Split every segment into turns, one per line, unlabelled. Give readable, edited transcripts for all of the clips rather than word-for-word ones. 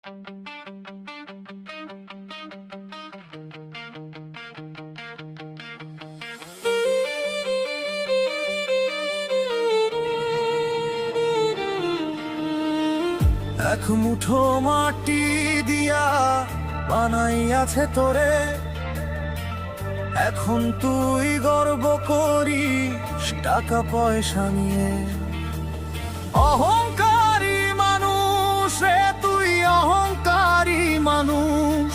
এক মুঠো মাটি দিয়া বানাইয়াছে তোরে, এখন তুই গর্ব করিস টাকা পয়সা নিয়ে। অহংকারী মানুষ রে তুই, অহংকারী মানুষ।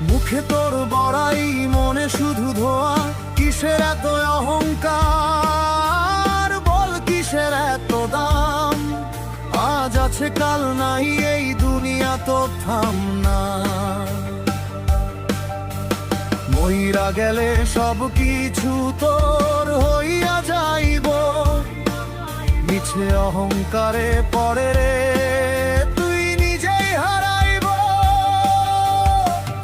মুখে তোর বড়াই, মনে শুধু ধোয়া। কিসের এত অহংকার, বল কিসের এত দাম? আজ আছে কাল নাই, এই দুনিয়া তো থাম না। মইরা গেলে সব কিছু তোর হইয়া যাইব, মিছে অহংকারে পরে রে তুই নিজেই হারাইব।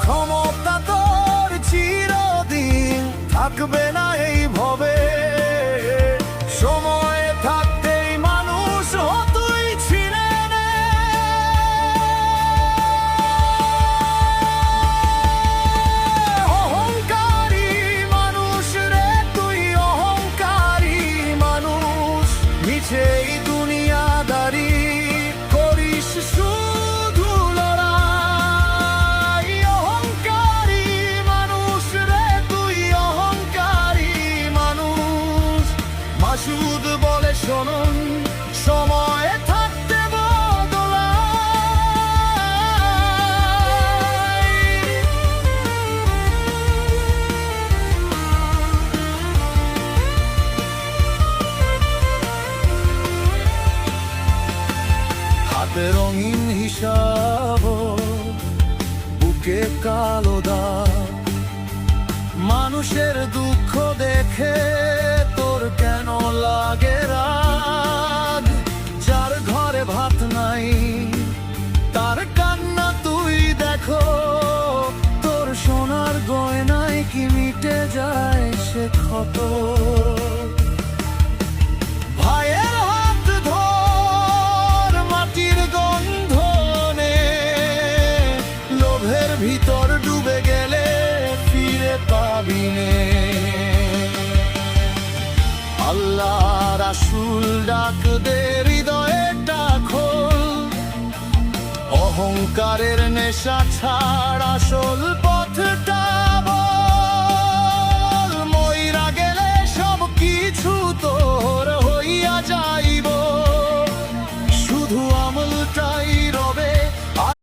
ক্ষমতা তোর চিরদিন থাকবে না এই ভবে, সময় থাকতেই মানুষ তুই ছিনে নে। অহংকারী মানুষ রে তুই, অহংকারী মানুষ। মিছেই দুনিয়াদারি করিস শুধু লড়াই। অহংকারী মানুষ রে তুই, অহংকারী মানুষ। মাসুদ বলে শোনুন, সময় থাকতে বদলাই। হাতে রঙিন হিসাব, বুকে কালো দাগ। মানুষের দুঃখ দেখে তোর কেন লাগে রাগ? যার ঘরে ভাত নাই তার কান্না তুই দেখো, তোর সোনার গয়নায় কি মিটে যায় সে ক্ষত? ভাইয়ের হাত ধর, মাটির গন্ধ নে। লোভের ভিতর ডুবে গেলে ফিরে পাবি নে। আল্লাহ রাসূল ডাক দে, হৃদয়টা খোল। অহংকারের নেশা ছাড়, আসল পথটা বল। মইরা গেলে সব কিছু তোর হইয়া যায়